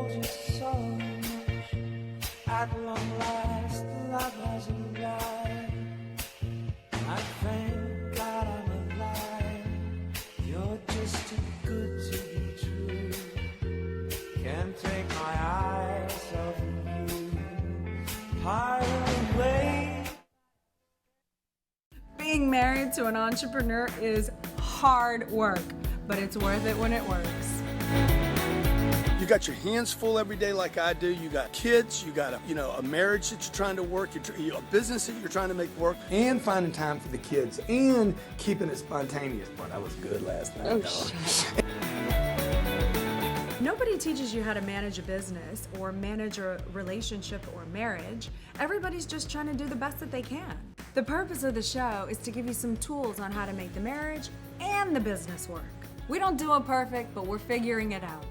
told you so much. At long last, love has arrived. I thank God I'm alive. You're just too good to be true. Can't take my eyes off of you. Hide away. Being married to an entrepreneur is hard work, but it's worth it when it works. You got your hands full every day like I do. You got kids, you got a marriage that you're trying to work, a business that you're trying to make work, and finding time for the kids, and keeping it spontaneous. Boy, that was good last night. Oh, shit. Nobody teaches you how to manage a business or manage a relationship or marriage. Everybody's just trying to do the best that they can. The purpose of the show is to give you some tools on how to make the marriage and the business work. We don't do it perfect, but we're figuring it out.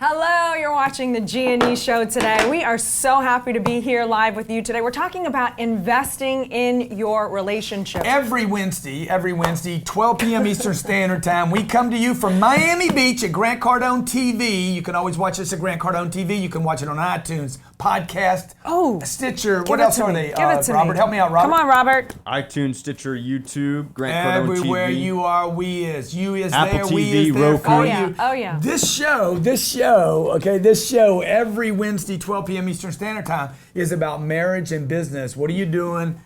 Hello, you're watching the G&E show today. We are so happy to be here live with you today. We're talking about investing in your relationship. Every Wednesday, 12 p.m. Eastern Standard Time, we come to you from Miami Beach at Grant Cardone TV. You can always watch us at Grant Cardone TV. You can watch it on iTunes, podcast, Stitcher. What else are they? Give it to Robert, me. help me out, Robert. Come on, Robert. iTunes, Stitcher, YouTube, Grant Cardone TV. Everywhere you are, we is. You is Apple there, TV, we is there Roku. for Oh, yeah. you. Oh, yeah. This show, every Wednesday, 12 p.m. Eastern Standard Time, is about marriage and business. What are you doing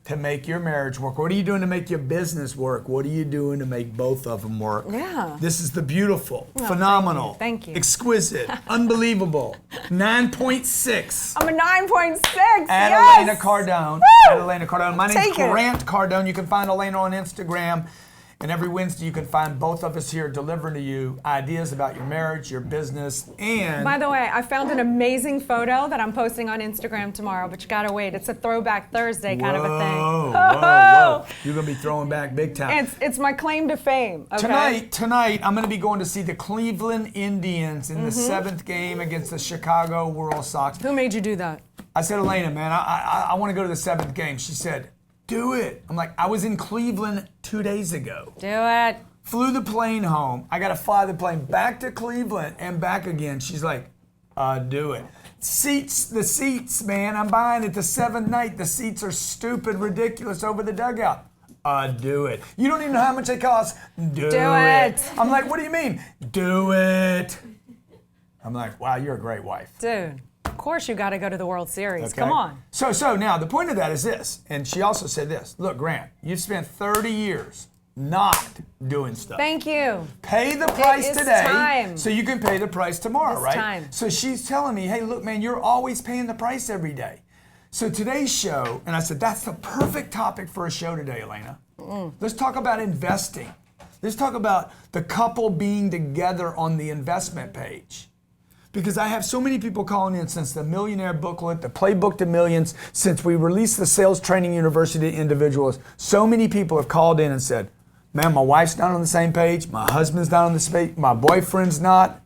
to make your marriage work? What are you doing to make your business work? What are you doing to make both of them work? Yeah. This is the beautiful, Well, phenomenal, thank you. exquisite, unbelievable, 9.6. I'm a 9.6. Adelina Yes. Cardone. Woo! Adelina Cardone. My name's Take it. Grant Cardone. You can find Elena on Instagram. And every Wednesday you can find both of us here delivering to you ideas about your marriage, your business, and... By the way, I found an amazing photo that I'm posting on Instagram tomorrow, but you gotta wait. It's a Throwback Thursday kind of a thing. Whoa. You're going to be throwing back big time. It's my claim to fame. Okay? Tonight, I'm going to be going to see the Cleveland Indians in the 7th game against the Chicago World Sox. Who made you do that? I said, Elena, man, I want to go to the 7th game. She said, do it. I'm like, I was in Cleveland 2 days ago. Do it. Flew the plane home. I got to fly the plane back to Cleveland and back again. She's like, do it. The seats, man, I'm buying it the 7th night. The seats are stupid, ridiculous over the dugout. Do it. You don't even know how much they cost. Do it. I'm like, what do you mean? Do it. I'm like, wow, you're a great wife. Dude, of course you gotta go to the World Series. Okay. Come on. So now the point of that is this, and she also said this. Look, Grant, you've spent 30 years not doing stuff. Thank you. Pay the price is today time. so you can pay the price tomorrow, It's right? time. So she's telling me, hey, look, man, you're always paying the price every day. So today's show, and I said, that's the perfect topic for a show today, Elena. Let's talk about investing. Let's talk about the couple being together on the investment page. Because I have so many people calling in since the Millionaire Booklet, the Playbook to Millions, since we released the Sales Training University to individuals. So many people have called in and said, man, my wife's not on the same page, my husband's not on the same page, my boyfriend's not.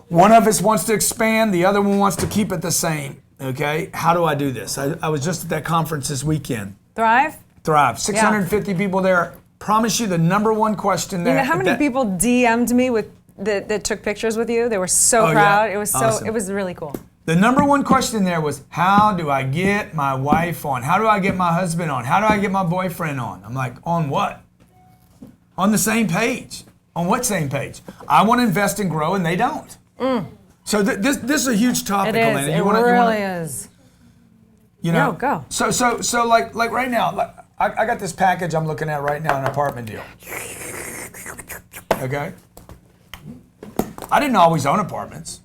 One of us wants to expand, the other one wants to keep it the same. Okay, how do I do this? I was just at that conference this weekend. Thrive? 650 people there. Promise you the number one question there. You know how many people DM'd me that took pictures with you? They were so proud. Yeah? It was Awesome. It was really cool. The number one question there was, how do I get my wife on? How do I get my husband on? How do I get my boyfriend on? I'm like, on what? On the same page. On what same page? I want to invest and grow and they don't. So this is a huge topic, It is. Elena. It really is. You know, No, go. So like right now, I got this package I'm looking at right now, an apartment deal. Okay? I didn't always own apartments.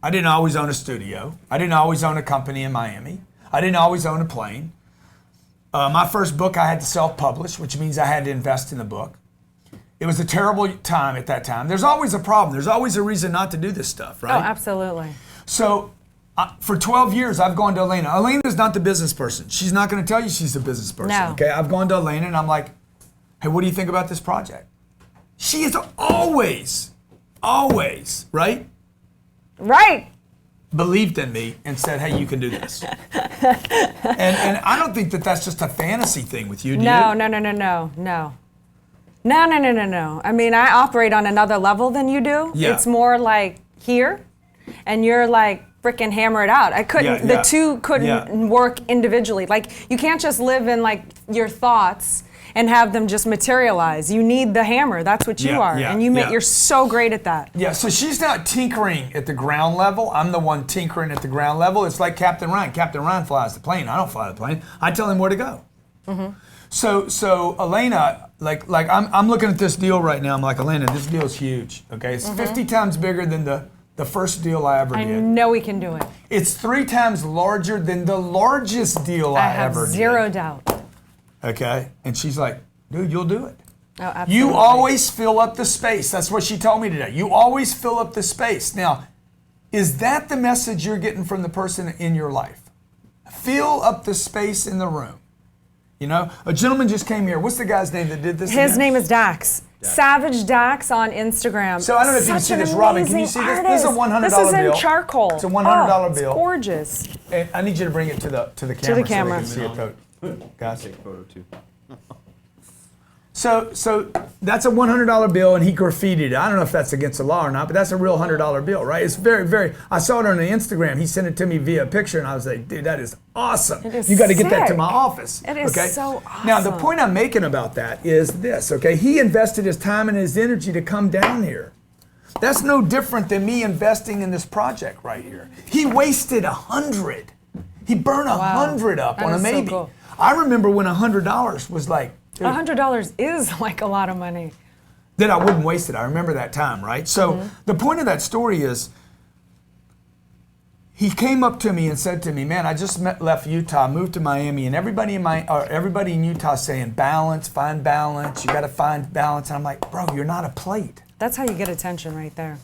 I didn't always own a studio. I didn't always own a company in Miami. I didn't always own a plane. My first book I had to self-publish, which means I had to invest in the book. It was a terrible time at that time. There's always a problem. There's always a reason not to do this stuff, right? Oh, absolutely. So for 12 years, I've gone to Elena. Elena's not the business person. She's not going to tell you she's a business person. No. Okay, I've gone to Elena and I'm like, hey, what do you think about this project? She is always, right? Right. believed in me and said, hey, you can do this. and I don't think that that's just a fantasy thing with you, do you? No. I mean, I operate on another level than you do. Yeah. It's more like here, and you're like freaking hammer it out. The two couldn't work individually. Like, you can't just live in like your thoughts and have them just materialize. You need the hammer. That's what you are. And you're so great at that. Yeah, so she's not tinkering at the ground level. I'm the one tinkering at the ground level. It's like Captain Ryan. Captain Ryan flies the plane. I don't fly the plane. I tell him where to go. Mm-hmm. So Elena, like I'm looking at this deal right now. I'm like, Elena, this deal's huge. Okay, it's 50 times bigger than the first deal I ever did. I know we can do it. It's 3 times larger than the largest deal I ever did. I have zero doubt. Okay, and she's like, dude, you'll do it. Oh, absolutely. You always fill up the space. That's what she told me today. You always fill up the space. Now, is that the message you're getting from the person in your life? Fill up the space in the room. You know, a gentleman just came here. What's the guy's name that did this? His name is Dax. Savage Dax on Instagram. So I don't know if you can see this. Robin, can you see this? This is a $100 bill. This is in charcoal. It's a $100 bill. It's gorgeous. And I need you to bring it to the camera. To the camera. So they can see it. Guys. Take a photo too. So that's a $100 bill, and he graffitied it. I don't know if that's against the law or not, but that's a real $100 bill, right? It's very, very. I saw it on the Instagram. He sent it to me via picture, and I was like, dude, that is awesome. It is You got to get that to sick. my office. It is okay? so awesome. Now, the point I'm making about that is this, okay? He invested his time and his energy to come down here. That's no different than me investing in this project right here. He wasted 100. He burned 100 up That on a is so maybe. cool. I remember when $100 was like, dude, $100 is like a lot of money. then I wouldn't waste it. I remember that time, right? So the point of that story is, he came up to me and said to me, man, I just left Utah, moved to Miami, and everybody in Utah is saying balance, find balance, you got to find balance. And I'm like, bro, you're not a plate. That's how you get attention right there.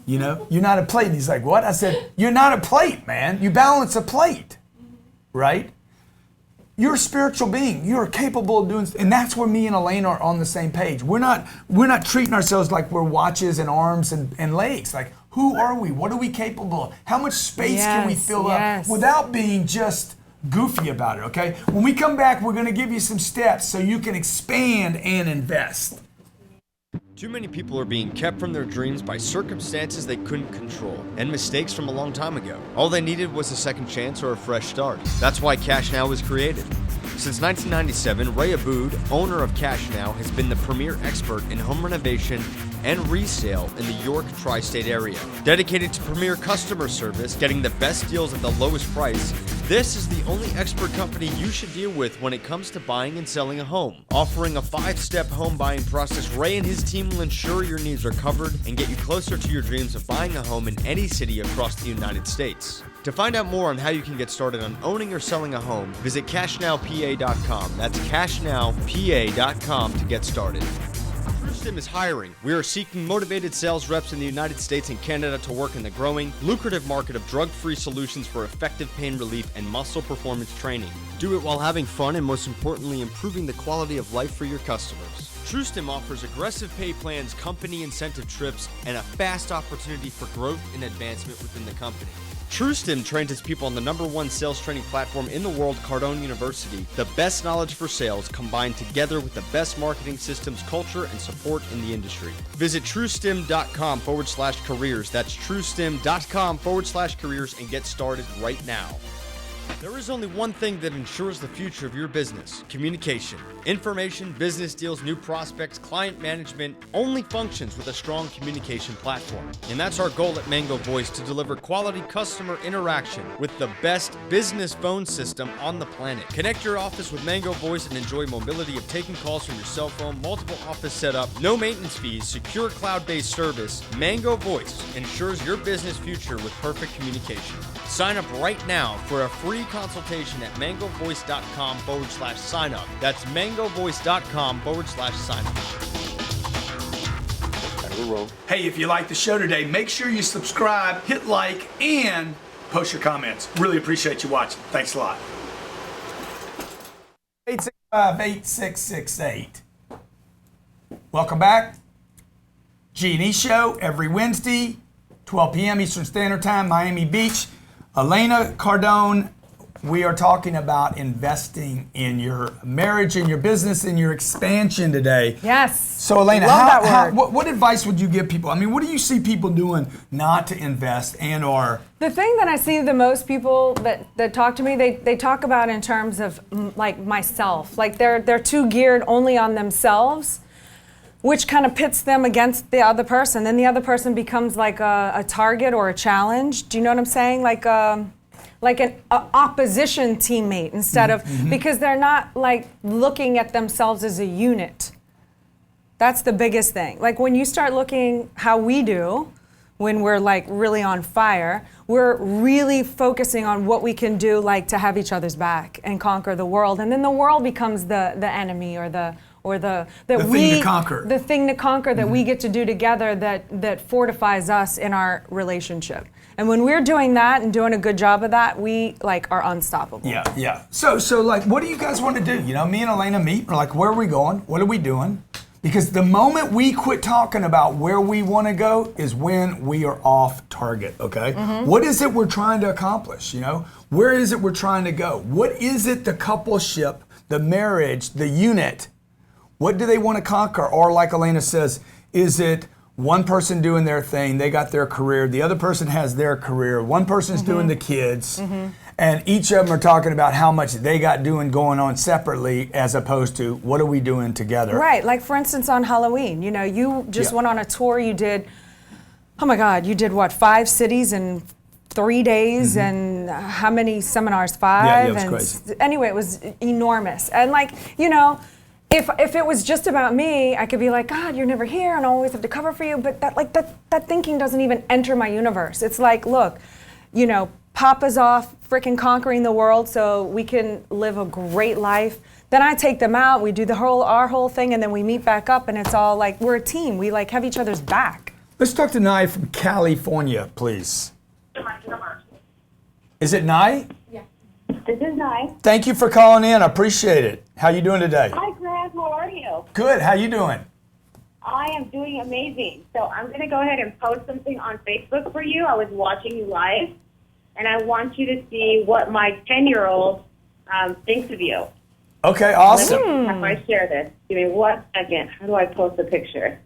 You know, you're not a plate. And he's like, what? I said, you're not a plate, man. You balance a plate, right? You're a spiritual being. You're capable of doing, and that's where me and Elaine are on the same page. We're not treating ourselves like we're watches and arms and legs. Like, who are we? What are we capable of? How much space can we fill up without being just goofy about it, okay? When we come back, we're gonna give you some steps so you can expand and invest. Too many people are being kept from their dreams by circumstances they couldn't control and mistakes from a long time ago. All they needed was a second chance or a fresh start. That's why Cash Now was created. Since 1997, Ray Abood, owner of Cash Now, has been the premier expert in home renovation and resale in the York tri-state area. Dedicated to premier customer service, getting the best deals at the lowest price, this is the only expert company you should deal with when it comes to buying and selling a home. Offering a 5-step home buying process, Ray and his team will ensure your needs are covered and get you closer to your dreams of buying a home in any city across the United States. To find out more on how you can get started on owning or selling a home, visit cashnowpa.com. That's cashnowpa.com to get started. TrueStim is hiring. We are seeking motivated sales reps in the United States and Canada to work in the growing, lucrative market of drug-free solutions for effective pain relief and muscle performance training. Do it while having fun and, most importantly, improving the quality of life for your customers. TrueStim offers aggressive pay plans, company incentive trips, and a fast opportunity for growth and advancement within the company. TrueStim trains its people on the #1 sales training platform in the world, Cardone University. The best knowledge for sales combined together with the best marketing systems, culture, and support in the industry. Visit truestim.com/careers. That's truestim.com/careers and get started right now. There is only one thing that ensures the future of your business: communication. Information, business deals, new prospects, client management only functions with a strong communication platform. And that's our goal at Mango Voice, to deliver quality customer interaction with the best business phone system on the planet. Connect your office with Mango Voice and enjoy mobility of taking calls from your cell phone, multiple office setup, no maintenance fees, secure cloud-based service. Mango Voice ensures your business future with perfect communication. Sign up right now for a free consultation at mangovoice.com/sign up. That's mangovoice.com/sign up. Hey, if you like the show today, make sure you subscribe, hit like, and post your comments. Really appreciate you watching. Thanks a lot. 865-8668. Welcome back. G&E Show every Wednesday, 12 p.m. Eastern Standard Time, Miami Beach. Elena Cardone, we are talking about investing in your marriage, in your business, in your expansion today. Yes. So Elena, Love that word. what advice would you give people? I mean, what do you see people doing not to invest and or? The thing that I see the most people that talk to me, they talk about in terms of like myself. Like they're too geared only on themselves, which kind of pits them against the other person. Then the other person becomes like a target or a challenge. Do you know what I'm saying? Like an opposition teammate instead of, because they're not like looking at themselves as a unit. That's the biggest thing. Like when you start looking how we do, when we're like really on fire, we're really focusing on what we can do, like to have each other's back and conquer the world. And then the world becomes the enemy or the thing to conquer. The thing to conquer that we get to do together that fortifies us in our relationship. And when we're doing that and doing a good job of that, we like are unstoppable. Yeah. So like, what do you guys want to do? You know, me and Elena meet. We're like, where are we going? What are we doing? Because the moment we quit talking about where we want to go is when we are off target, okay? What is it we're trying to accomplish, you know? Where is it we're trying to go? What is it the coupleship, the marriage, the unit, what do they want to conquer? Or like Elena says, is it one person doing their thing, they got their career, the other person has their career, one person's doing the kids, and each of them are talking about how much they got going on separately as opposed to what are we doing together? Right, like for instance on Halloween, you know, you just went on a tour, you did, oh my God, you did what, 5 cities in 3 days and how many seminars? 5? Yeah, it was and crazy. Anyway, it was enormous. And like, you know, if it was just about me, I could be like, God, you're never here and I always have to cover for you. But that thinking doesn't even enter my universe. It's like, look, you know, Papa's off freaking conquering the world so we can live a great life. Then I take them out, we do our whole thing, and then we meet back up and it's all like, we're a team. We like have each other's back. Let's talk to Nye from California, please. Is it Nye? Yeah. This is Nye. Thank you for calling in. I appreciate it. How you doing today? Hi, Greg. How are you? Good. How you doing? I am doing amazing. So I'm going to go ahead and post something on Facebook for you. I was watching you live, and I want you to see what my 10-year-old thinks of you. Okay, awesome. How do I share this? Give me 1 second. How do I post the picture?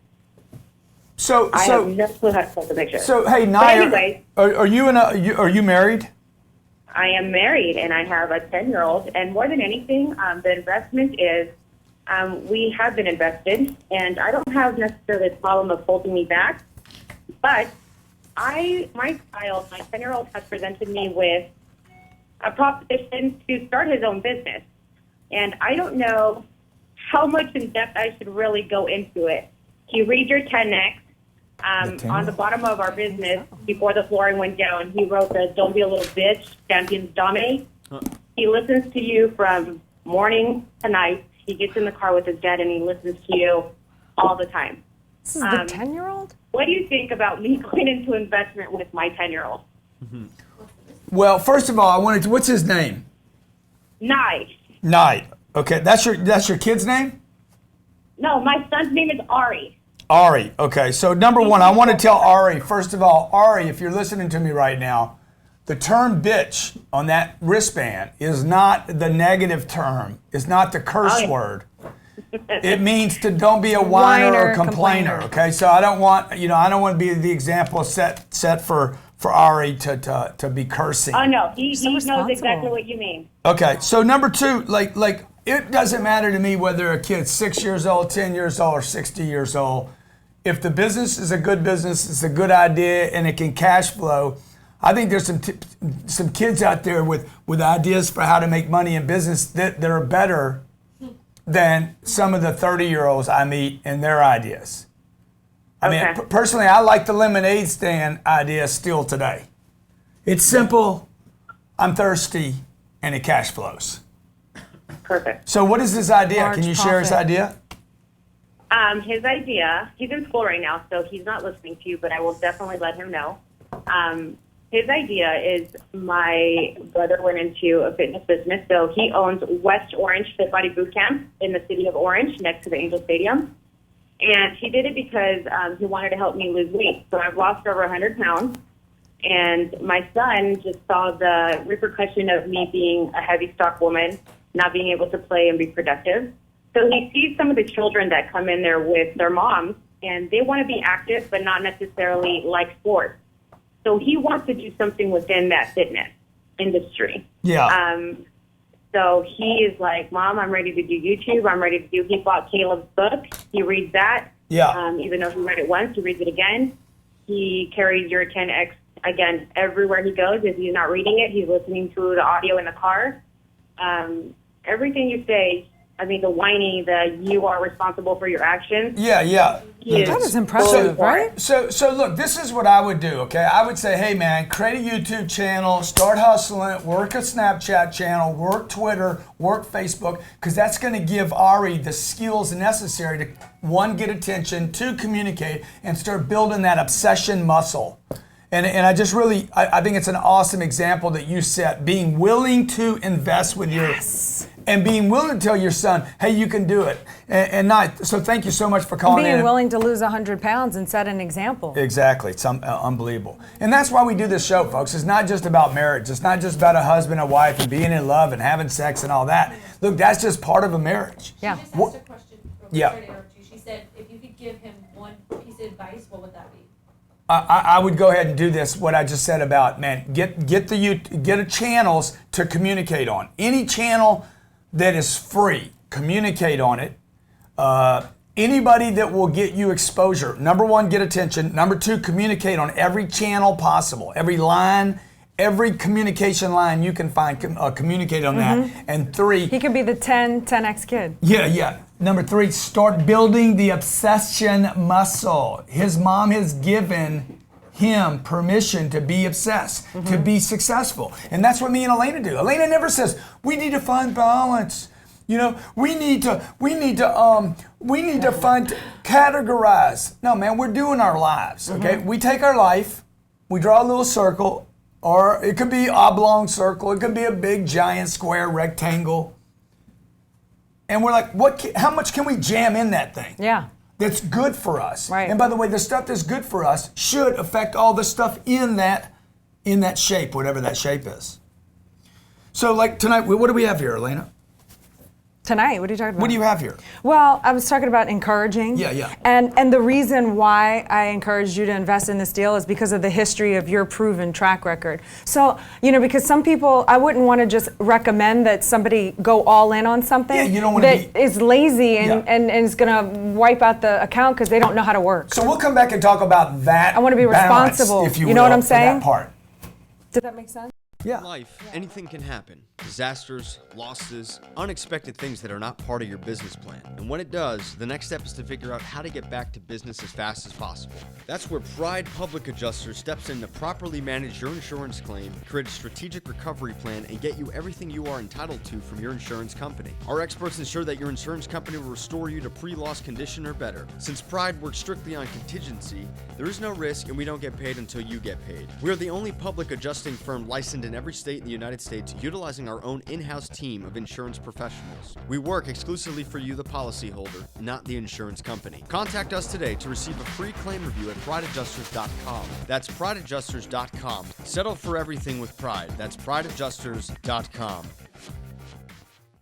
I have no clue how to post the picture. So hey, Nye, But anyway, are you married? I am married, and I have a 10-year-old. And more than anything, the investment is we have been invested, and I don't have necessarily a problem of holding me back. But my 10-year-old, has presented me with a proposition to start his own business. And I don't know how much in depth I should really go into it. He read your 10X. On the bottom of our business, before the flooring went down, he wrote the "Don't be a little bitch, champions dominate." He listens to you from morning to night. He gets in the car with his dad and he listens to you all the time. This is the 10-year-old? What do you think about me going into investment with my 10-year-old? Well, first of all, what's his name? Nye. Nye. Okay, that's your kid's name? No, my son's name is Ari. Ari. Okay, so number one, I want to tell Ari, first of all, Ari, if you're listening to me right now, the term bitch on that wristband is not the negative term. It's not the curse word. It means to don't be a whiner or complainer. Okay, so I don't want to be the example set for Ari to be cursing. Oh no, he knows exactly what you mean. Okay, so number two, like it doesn't matter to me whether a kid's 6 years old, 10 years old, or 60 years old. If the business is a good business, it's a good idea, and it can cash flow. I think there's some kids out there with ideas for how to make money in business that are better than some of the 30-year-olds I meet and their ideas. I mean, personally, I like the lemonade stand idea still today. It's simple, I'm thirsty, and it cash flows. Perfect. So what is his idea? Can you share his idea? His idea, he's in school right now, so he's not listening to you, but I will definitely let him know. His idea is my brother went into a fitness business, so he owns West Orange Fit Body Boot Camp in the city of Orange next to the Angel Stadium. And he did it because he wanted to help me lose weight. So I've lost over 100 pounds. And my son just saw the repercussion of me being a heavy stock woman, not being able to play and be productive. So he sees some of the children that come in there with their moms, and they want to be active, but not necessarily like sports. So he wants to do something within that fitness industry. Yeah. So he is like, Mom, I'm ready to do YouTube. I'm ready to do, he bought Caleb's book. He reads that. Yeah. Even though he read it once, he reads it again. He carries your 10X, again, everywhere he goes. If he's not reading it, he's listening to the audio in the car. Everything you say, I mean, the whining, you are responsible for your actions. Yeah. That is impressive, right? So look, this is what I would do, okay? I would say, hey man, create a YouTube channel, start hustling, work a Snapchat channel, work Twitter, work Facebook, because that's going to give Ari the skills necessary to, one, get attention, two, communicate, and start building that obsession muscle. And I just really, I think it's an awesome example that you set, being willing to invest with your, and being willing to tell your son, hey, you can do it. And not, so thank you so much for calling in. Being willing to lose 100 pounds and set an example. Exactly, it's unbelievable. And that's why we do this show, folks. It's not just about marriage. It's not just about a husband and wife and being in love and having sex and all that. Look, that's just part of a marriage. Yeah. She just asked a question. Yeah. Sorry to interrupt you. She said, if you could give him one piece of advice, what would that be? I would go ahead and do this, what I just said about, man, get a channels to communicate on. Any channel that is free, communicate on it. Anybody that will get you exposure. Number one, get attention. Number two, communicate on every channel possible. Every line, every communication line you can find, communicate on that. And three, He could be the 10X kid. Yeah. Number three, start building the obsession muscle. His mom has given him permission to be obsessed, to be successful. And that's what me and Elena do. Elena never says, we need to find balance. You know, we need to find, categorize. No, man, we're doing our lives, okay? We take our life, we draw a little circle, or it could be oblong circle, it could be a big giant square rectangle. And we're like, how much can we jam in that thing? Yeah. That's good for us. Right. And by the way, the stuff that's good for us should affect all the stuff in that shape, whatever that shape is. So like tonight, what do we have here, Elena? Tonight, what are you talking about? What do you have here? Well, I was talking about encouraging. Yeah. And the reason why I encouraged you to invest in this deal is because of the history of your proven track record. So, because some people, I wouldn't want to just recommend that somebody go all in on something Yeah, you don't want to that is lazy and is going to wipe out the account because they don't know how to work. So we'll come back and talk about that. I want to be balance, responsible. if you know will, what I'm for saying? that part. Did that make sense? Yeah. In life, anything can happen. Disasters, losses, unexpected things that are not part of your business plan. And when it does, the next step is to figure out how to get back to business as fast as possible. That's where Pride Public Adjuster steps in to properly manage your insurance claim, create a strategic recovery plan, and get you everything you are entitled to from your insurance company. Our experts ensure that your insurance company will restore you to pre-loss condition or better. Since Pride works strictly on contingency, there is no risk and we don't get paid until you get paid. We are the only public adjusting firm licensed in every state in the United States, utilizing our own in-house team of insurance professionals. We work exclusively for you, the policyholder, not the insurance company. Contact us today to receive a free claim review at prideadjusters.com. That's prideadjusters.com. Settle for everything with Pride. That's prideadjusters.com.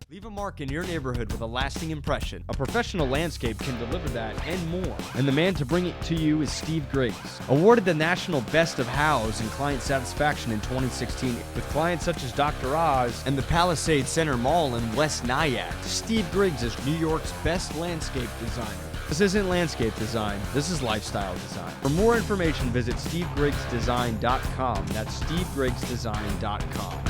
Leave a mark in your neighborhood with a lasting impression. A professional landscape can deliver that and more. And the man to bring it to you is Steve Griggs. Awarded the National Best of Hows in Client Satisfaction in 2016 with clients such as Dr. Oz and the Palisades Center Mall in West Nyack. Steve Griggs is New York's best landscape designer. This isn't landscape design, this is lifestyle design. For more information, visit stevegrigsdesign.com. That's stevegrigsdesign.com.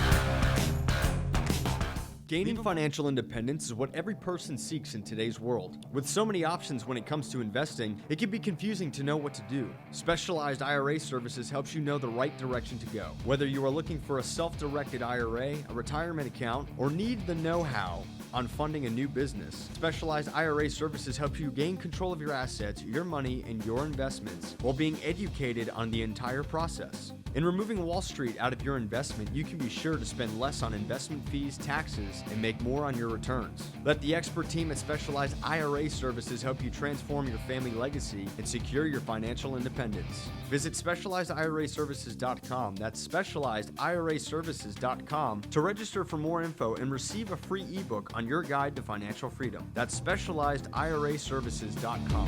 Gaining financial independence is what every person seeks in today's world. With so many options when it comes to investing, it can be confusing to know what to do. Specialized IRA Services helps you know the right direction to go. Whether you are looking for a self-directed IRA, a retirement account, or need the know-how on funding a new business, Specialized IRA Services help you gain control of your assets, your money, and your investments while being educated on the entire process. In removing Wall Street out of your investment, you can be sure to spend less on investment fees, taxes, and make more on your returns. Let the expert team at Specialized IRA Services help you transform your family legacy and secure your financial independence. Visit specializediraservices.com. That's specializediraservices.com to register for more info and receive a free ebook on your guide to financial freedom. That's specializediraservices.com.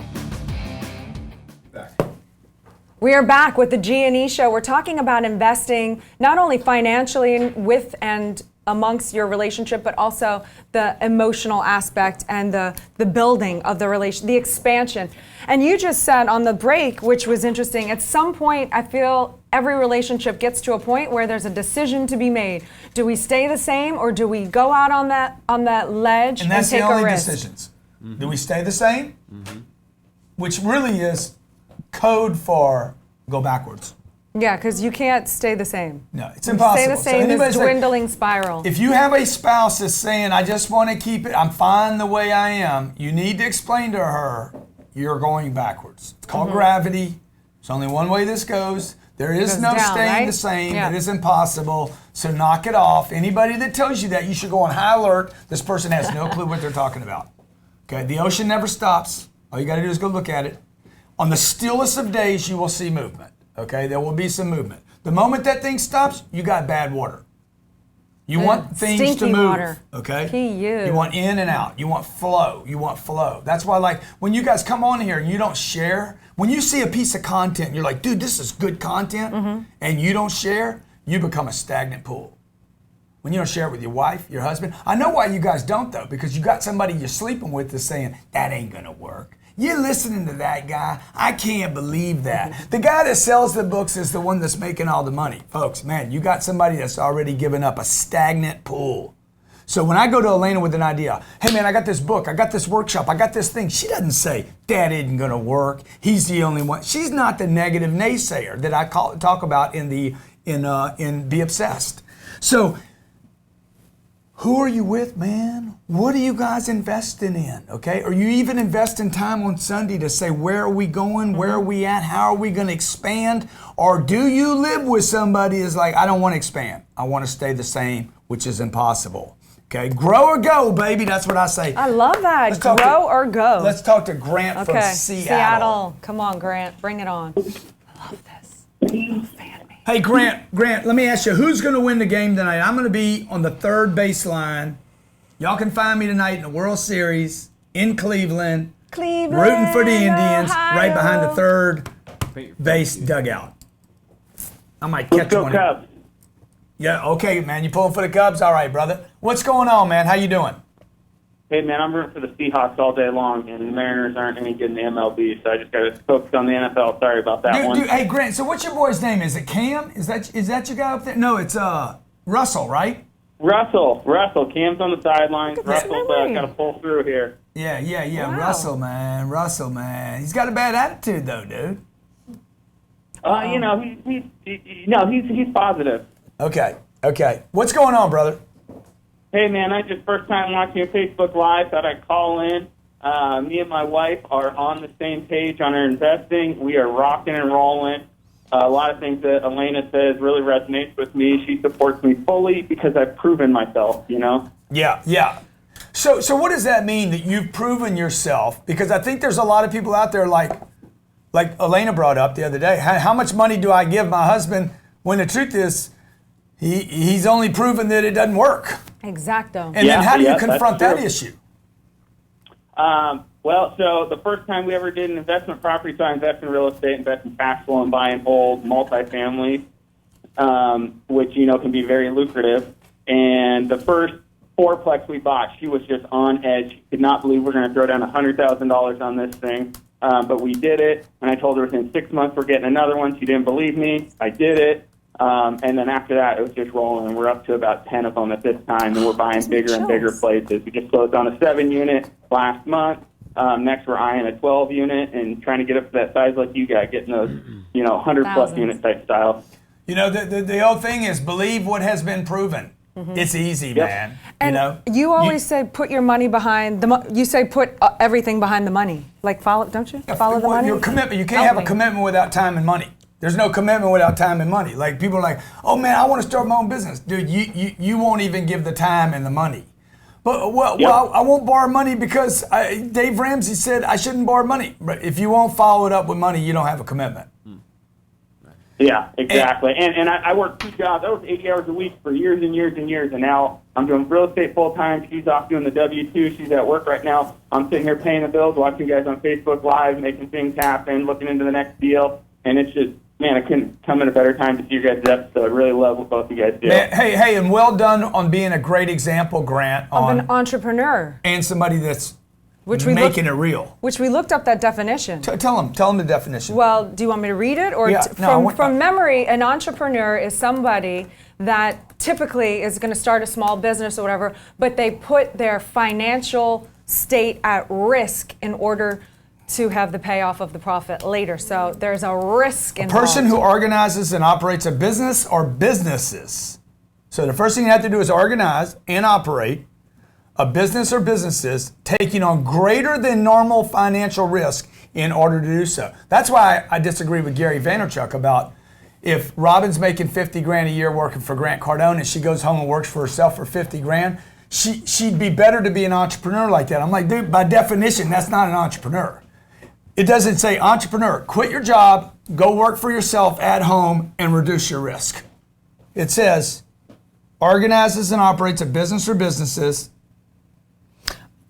We are back with the G&E Show. We're talking about investing not only financially with and amongst your relationship, but also the emotional aspect and the building of the relation, the expansion. And you just said on the break, which was interesting, at some point I feel every relationship gets to a point where there's a decision to be made. Do we stay the same or do we go out on that ledge and that's take the only a risk? decisions. Do we stay the same? Which really is code for go backwards. Yeah, because you can't stay the same. No, it's impossible. Stay the So same anybody's is like, dwindling spiral. if you have a spouse that's saying, I just want to keep it, I'm fine the way I am, you need to explain to her you're going backwards. It's called gravity. There's only one way this goes. There is goes no down, staying right? the same. Yeah. It is impossible. So knock it off. Anybody that tells you that, you should go on high alert. This person has no clue what they're talking about. Okay, the ocean never stops. All you got to do is go look at it. On the stillest of days, you will see movement. Okay, there will be some movement. The moment that thing stops, you got bad water. You want things to stinky move. water. Okay? P.U. You want in and out. You want flow. You want flow. That's why, like, when you guys come on here and you don't share, when you see a piece of content, you're like, dude, this is good content, and you don't share, you become a stagnant pool. When you don't share it with your wife, your husband. I know why you guys don't, though, because you got somebody you're sleeping with that's saying, that ain't going to work. You're listening to that guy. I can't believe that. The guy that sells the books is the one that's making all the money. Folks, man, you got somebody that's already given up a stagnant pool. So when I go to Elena with an idea, hey man, I got this book, I got this workshop, I got this thing, she doesn't say, that isn't gonna work. He's the only one. She's not the negative naysayer that I talk about in Be Obsessed. So who are you with, man? What are you guys investing in, okay? Are you even investing time on Sunday to say, where are we going? Where are we at? How are we going to expand? Or do you live with somebody that's like, I don't want to expand. I want to stay the same, which is impossible. Okay, grow or go, baby. That's what I say. I love that. Let's talk Grow to- or go. Let's talk to Grant from Seattle. Come on, Grant. Bring it on. I love this. Fan me. Hey, Grant, let me ask you, who's going to win the game tonight? I'm going to be on the third baseline. Y'all can find me tonight in the World Series in Cleveland, Cleveland, rooting for the Indians, Ohio. right behind the third base dugout. I might catch Go one. Cubs. Yeah, okay, man. You pulling for the Cubs? All right, brother. What's going on, man? How you doing? Hey, man, I'm rooting for the Seahawks all day long, and the Mariners aren't any good in the MLB, so I just got to focus on the NFL. Sorry about that one. Dude, hey, Grant, so what's your boy's name? Is it Cam? Is that your guy up there? No, it's Russell, right? Russell. Cam's on the sidelines. Look at this Russell's memory. got to pull through here. Yeah. Wow. Russell, man. He's got a bad attitude, though, dude. You know, he's positive. Okay. What's going on, brother? Hey, man, I just first time watching your Facebook Live. Thought I'd call in. Me and my wife are on the same page on our investing. We are rocking and rolling. A lot of things that Elena says really resonates with me. She supports me fully because I've proven myself, you know? Yeah. So what does that mean that you've proven yourself? Because I think there's a lot of people out there like Elena brought up the other day. How much money do I give my husband when the truth is he's only proven that it doesn't work? Exacto. And then how do you that's confront that true. issue? Well, so the first time we ever did an investment property, so I invest in real estate, invest in cash flow, and buying old multifamily, which, you know, can be very lucrative. And the first fourplex we bought, she was just on edge. She could not believe we're going to throw down $100,000 on this thing. But we did it, and I told her within 6 months we're getting another one. She didn't believe me. I did it. And then after that, it was just rolling, and we're up to about 10 of them at this time, and we're buying bigger and bigger places. We just closed on a 7-unit last month. Next, we're eyeing a 12-unit and trying to get up to that size like you got, getting those, 100-plus Thousands. unit type styles. You know, the old thing is believe what has been proven. It's easy, man. And you always say put your money behind you say put everything behind the money. Like follow, don't you? Follow the money. Your commitment. You can't have a commitment without time and money. There's no commitment without time and money. Like people are like, oh man, I want to start my own business. Dude, you won't even give the time and the money. But well, I won't borrow money because Dave Ramsey said I shouldn't borrow money. But if you won't follow it up with money, you don't have a commitment. Yeah, exactly. And I worked 2 jobs. I worked 80 hours a week for years and years and years, and now I'm doing real estate full time. She's off doing the W-2. She's at work right now. I'm sitting here paying the bills, watching you guys on Facebook Live, making things happen, looking into the next deal, and it's just, man, I couldn't come at a better time to see your guys' episode. I really love what both of you guys do. Man, hey, and well done on being a great example, Grant, Of an entrepreneur. and somebody that's Which we making it real. Which we looked up that definition. Tell them the definition. Well, do you want me to read it? Or Yeah, no, from memory, an entrepreneur is somebody that typically is going to start a small business or whatever, but they put their financial state at risk in order to have the payoff of the profit later. So there's a risk involved. Person who organizes and operates a business or businesses. So the first thing you have to do is organize and operate a business or businesses, taking on greater than normal financial risk in order to do so. That's why I disagree with Gary Vaynerchuk about if Robin's making 50 grand a year working for Grant Cardone and she goes home and works for herself for 50 grand, she'd be better to be an entrepreneur like that. I'm like, dude, by definition, that's not an entrepreneur. It doesn't say entrepreneur, quit your job, go work for yourself at home and reduce your risk. It says organizes and operates a business or businesses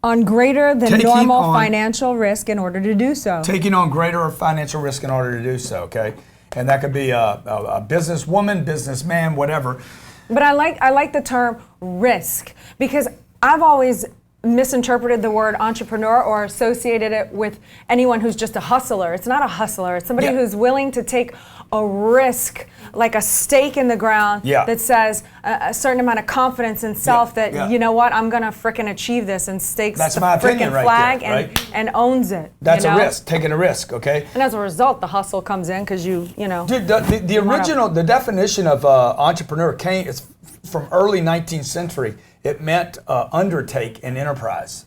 on greater than Taking normal on- financial risk in order to do so. taking on greater financial risk in order to do so, okay? And that could be a businesswoman, businessman, whatever. But I like the term risk because I've always misinterpreted the word entrepreneur or associated it with anyone who's just a hustler. It's not a hustler. It's somebody Yeah. who's willing to take a risk, like a stake in the ground Yeah. that says a certain amount of confidence in self Yeah, that, yeah. you know what, I'm going to frickin' achieve this and stakes That's the my opinion frickin' right flag there, right? and owns it. That's you know? a risk, taking a risk, okay? And as a result, the hustle comes in because you know. Dude, the original, the definition of entrepreneur came is from early 19th century. It meant undertake an enterprise.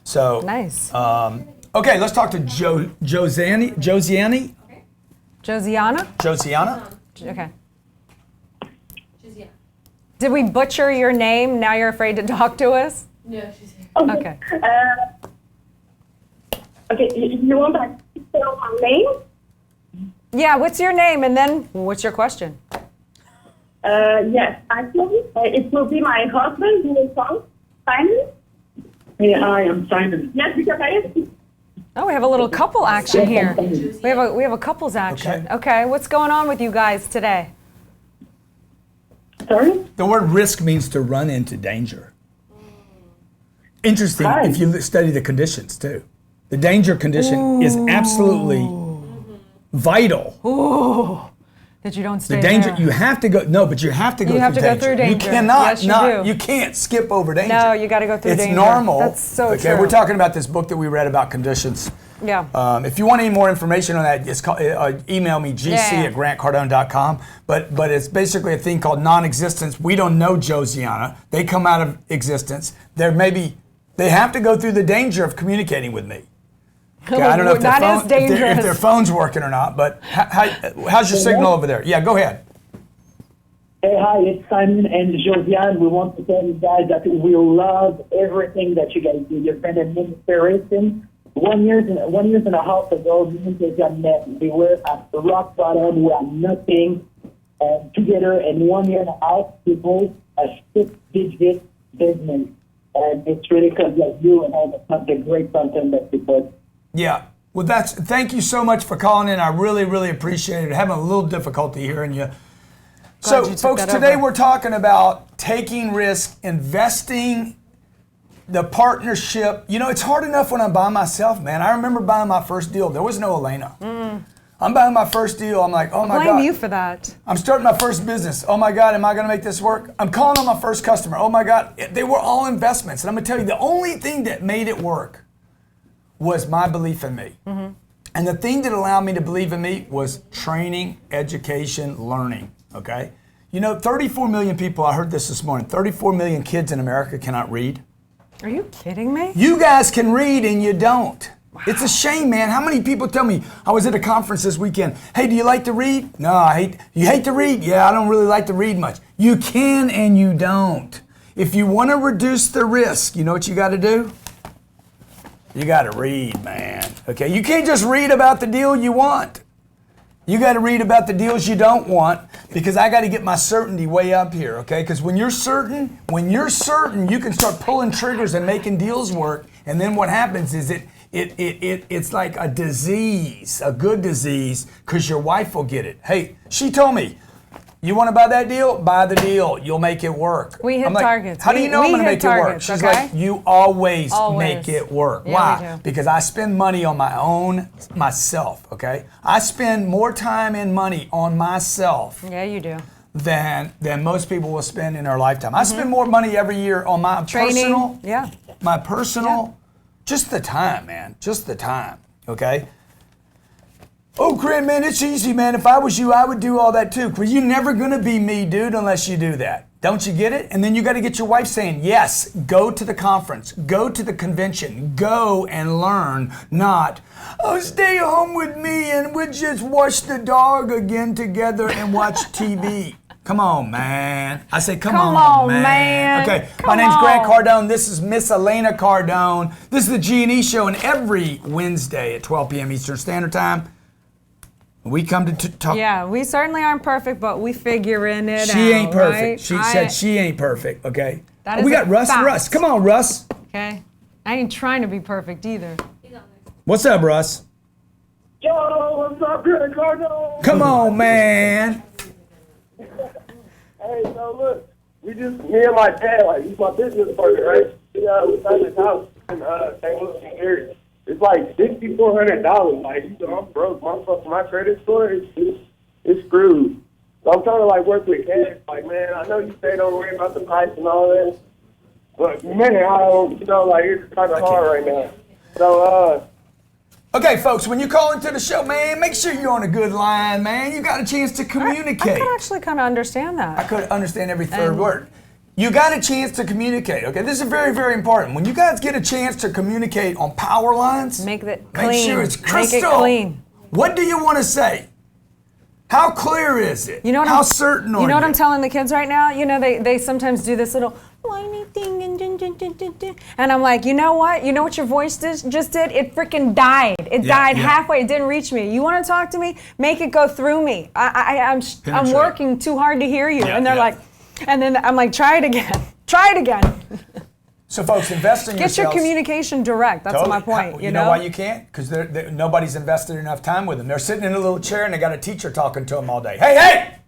So Nice. okay, let's talk to Josiana. Josiana? Josiana? Okay. She's, yeah. Did we butcher your name? Now you're afraid to talk to us? No, she's here. Okay. Okay, you want to spell my name? Yeah, what's your name and then what's your question? Yes, actually, it will be my husband who is on Simon. Hey, hi, I'm Simon. Yes, because I am. Oh, we have a little couple action here. We have a couples action. Okay, what's going on with you guys today? Sorry? The word risk means to run into danger. Interesting Hi. if you study the conditions too. The danger condition is absolutely vital. That you don't stay The danger, there. you have to go, no, but you have to go You through have to go danger. through You danger. cannot, Yes, you do. you can't skip over danger. No, you gotta go through it's danger. normal. That's so okay, true. we're talking about this book that we read about conditions. Yeah. If you want any more information on that, it's email me, gc@grantcardone.com. But it's basically a thing called non-existence. We don't know Josiana. They come out of existence. They have to go through the danger of communicating with me. Okay, I don't know if That is if dangerous. their phone's working or not, but how's your signal over there? Yeah, go ahead. Hey, hi, it's Simon and Josiane. We want to tell you guys that we love everything that you guys do. You've been an inspiration. 1 year and a half ago, me and Josiane met. We were at the rock bottom. We had nothing. And together in 1 year and a half, we built a 6-digit business. And it's really because of you and all the great content that you put. Yeah. Well, thank you so much for calling in. I really, really appreciate it. Having a little difficulty hearing you. So, you took folks, that today over. we're talking about taking risk, investing, the partnership. You know, it's hard enough when I'm by myself, man. I remember buying my first deal. There was no Elena. I'm buying my first deal. I'm like, oh my God. Blame you for that. I'm starting my first business. Oh my God, am I going to make this work? I'm calling on my first customer. Oh my God, they were all investments. And I'm going to tell you, the only thing that made it work was my belief in me. And the thing that allowed me to believe in me was training, education, learning, okay? You know, 34 million people, I heard this morning, 34 million kids in America cannot read. Are you kidding me? You guys can read and you don't. Wow. It's a shame, man. How many people tell me, I was at a conference this weekend, hey, do you like to read? No, you hate to read? Yeah, I don't really like to read much. You can and you don't. If you want to reduce the risk, you know what you got to do? You got to read, man. Okay, you can't just read about the deal you want. You got to read about the deals you don't want, because I got to get my certainty way up here, okay? Because when you're certain, you can start pulling triggers and making deals work. And then what happens is it's like a disease, a good disease, because your wife will get it. Hey, she told me, you want to buy that deal? Buy the deal. You'll make it work. We hit I'm like, targets. How do you know I'm going to make it work? She's okay? like, you always make it work. Yeah, Why? we do. Because I spend money on myself, okay? I spend more time and money on myself Yeah, you do. than most people will spend in their lifetime. I spend more money every year on my Training. personal, just the time, man, just the time, okay? Oh, Corinne, man, it's easy, man. If I was you, I would do all that too. Because you're never going to be me, dude, unless you do that. Don't you get it? And then you got to get your wife saying, yes, go to the conference, go to the convention, go and learn, not, oh, stay home with me and we'll just watch the dog again together and watch TV. Come on, man. I say, come on, man. Okay, my name's Grant Cardone. This is Miss Elena Cardone. This is the G&E Show, and every Wednesday at 12 p.m. Eastern Standard Time, we come to talk. Yeah, we certainly aren't perfect, but we figuring it out. She ain't perfect. Right? She said she ain't perfect, okay? That is we got a Russ. fact. Russ, come on, Russ. Okay. I ain't trying to be perfect either. What's up, Russ? Yo, what's up, Grant Cardone? Come on, man. Hey, so look, me and my dad, like, he's my business partner, right? We found this house in St. Louis, Missouri. It's like $6,400. Like, I'm broke. My credit score is screwed. So I'm trying to like work with cash. Like, man, I know you say don't worry about the price and all that, but man, I don't. Like, it's kind of hard right now. So Okay, folks, when you call into the show, man, make sure you're on a good line, man. You got a chance to communicate. I could actually kind of understand that. I could understand every third word. You got a chance to communicate, okay? This is very, very important. When you guys get a chance to communicate on power lines, Make it make clean. sure it's crystal. Make it clean. What do you want to say? How clear is it? You know what How I'm, certain are you? You know what I'm telling the kids right now? You know, they sometimes do this little whiny thing and and I'm like, you know what? You know what your voice just did? It freaking died. It died halfway. It didn't reach me. You want to talk to me? Make it go through me. I'm working too hard to hear you. And they're like, and then I'm like, try it again. Try it again. So, folks, invest in Get yourselves. your communication direct. That's my point. You know why you can't? Because nobody's invested enough time with them. They're sitting in a little chair and they got a teacher talking to them all day. Hey!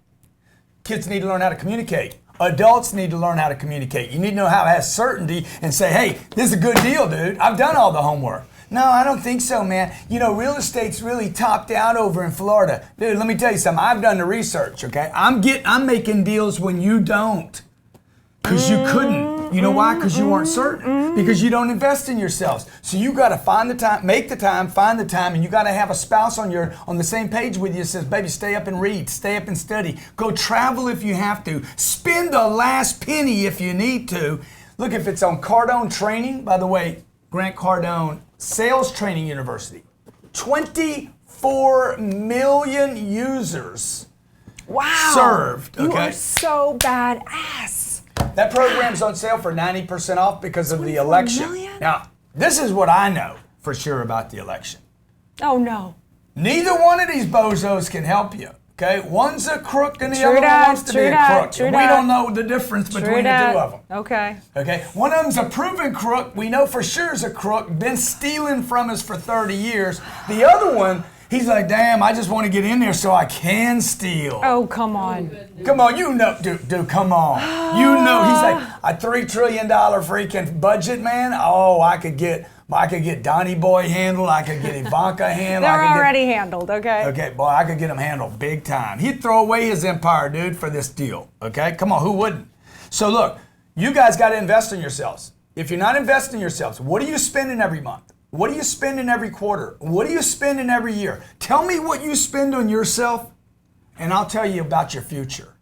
Kids need to learn how to communicate. Adults need to learn how to communicate. You need to know how to have certainty and say, hey, this is a good deal, dude. I've done all the homework. No, I don't think so, man. You know, real estate's really topped out over in Florida. Dude, let me tell you something. I've done the research, okay? I'm making deals when you don't. Because you couldn't. You know why? Because you weren't certain. Because you don't invest in yourselves. So you got to find the time, make the time, find the time, and you got to have a spouse on the same page with you that says, baby, stay up and read, stay up and study. Go travel if you have to. Spend the last penny if you need to. Look, if it's on Cardone Training, by the way, Grant Cardone Sales Training University, 24 million users served. Okay? You are so badass. That program's on sale for 90% off because of the election. Million? Now, this is what I know for sure about the election. Oh, no. Neither one of these bozos can help you. Okay? One's a crook and the True other that, one wants to true be a that, crook. true And we that. don't know the difference between the two of them. Okay. Okay? One of them's a proven crook. We know for sure is a crook. Been stealing from us for 30 years. The other one, he's like, damn, I just want to get in there so I can steal. Oh, come on. Come on, you know, dude, come on. You know, he's like, a $3 trillion freaking budget, man. Oh, I could get Donnie Boy handled. I could get Ivanka handled. They're already handled, okay? Okay, boy, I could get him handled big time. He'd throw away his empire, dude, for this deal. Okay, come on, who wouldn't? So look, you guys got to invest in yourselves. If you're not investing in yourselves, what are you spending every month? What are you spending every quarter? What are you spending every year? Tell me what you spend on yourself, and I'll tell you about your future.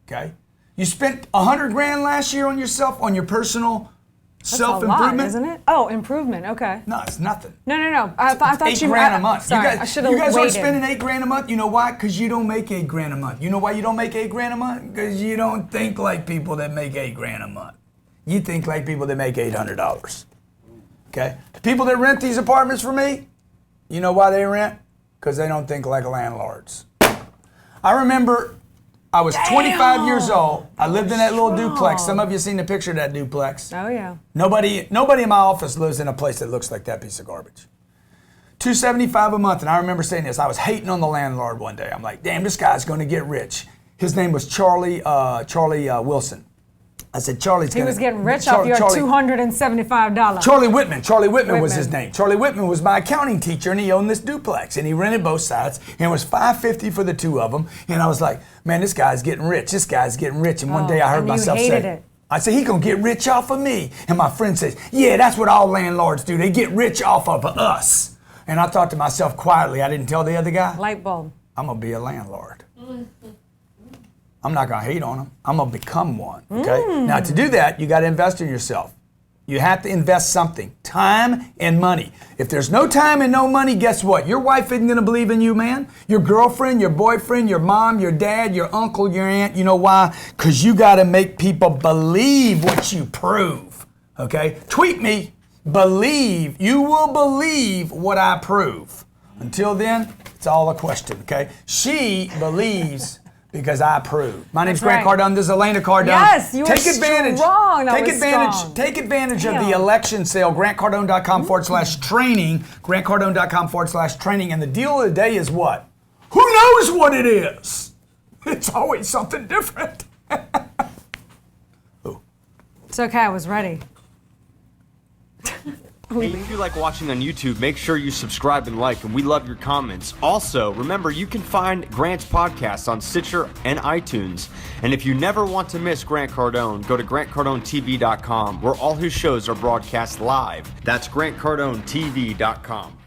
Okay? You spent $100 grand last year on yourself, on your personal That's a Self-improvement, lot, isn't it? Oh, improvement. Okay. No, it's nothing. No. I thought $8 you grand a month. Sorry, I should have you guys waited. aren't spending $8 grand a month. You know why? Because you don't make $8 grand a month. You know why you don't make $8 grand a month? Because you don't think like people that make $8 grand a month. You think like people that make $800. Okay? The people that rent these apartments for me, you know why they rent? Because they don't think like landlords. I remember I was 25 years old. I lived in that little duplex. Some of you seen the picture of that duplex. Oh yeah. Nobody in my office lives in a place that looks like that piece of garbage. $275 a month, and I remember saying this. I was hating on the landlord one day. I'm like, damn, this guy's going to get rich. His name was Charlie Wilson. I said, Charlie's He was getting rich off your $275. Charlie Whitman. Charlie Whitman was his name. Charlie Whitman was my accounting teacher, and he owned this duplex, and he rented both sides, and it was $550 for the two of them. And I was like, man, this guy's getting rich. This guy's getting rich. And one day I heard myself say, I said, he gonna get rich off of me. And my friend says, yeah, that's what all landlords do. They get rich off of us. And I thought to myself quietly, I didn't tell the other guy, Light bulb. I'm gonna be a landlord. I'm not gonna hate on them. I'm gonna become one, okay? Now to do that, you gotta invest in yourself. You have to invest something, time and money. If there's no time and no money, guess what? Your wife isn't gonna believe in you, man. Your girlfriend, your boyfriend, your mom, your dad, your uncle, your aunt. You know why? Because you gotta make people believe what you prove, okay? Tweet me, believe, you will believe what I prove. Until then, it's all a question, okay? She believes because I approve. My name's Grant Cardone. This is Elena Cardone. Yes, you are strong. Take advantage of the election sale. GrantCardone.com/training. GrantCardone.com/training. And the deal of the day is what? Who knows what it is? It's always something different. It's okay. I was ready. Hey, if you like watching on YouTube, make sure you subscribe and like, and we love your comments. Also, remember, you can find Grant's podcast on Stitcher and iTunes. And if you never want to miss Grant Cardone, go to GrantCardoneTV.com, where all his shows are broadcast live. That's GrantCardoneTV.com.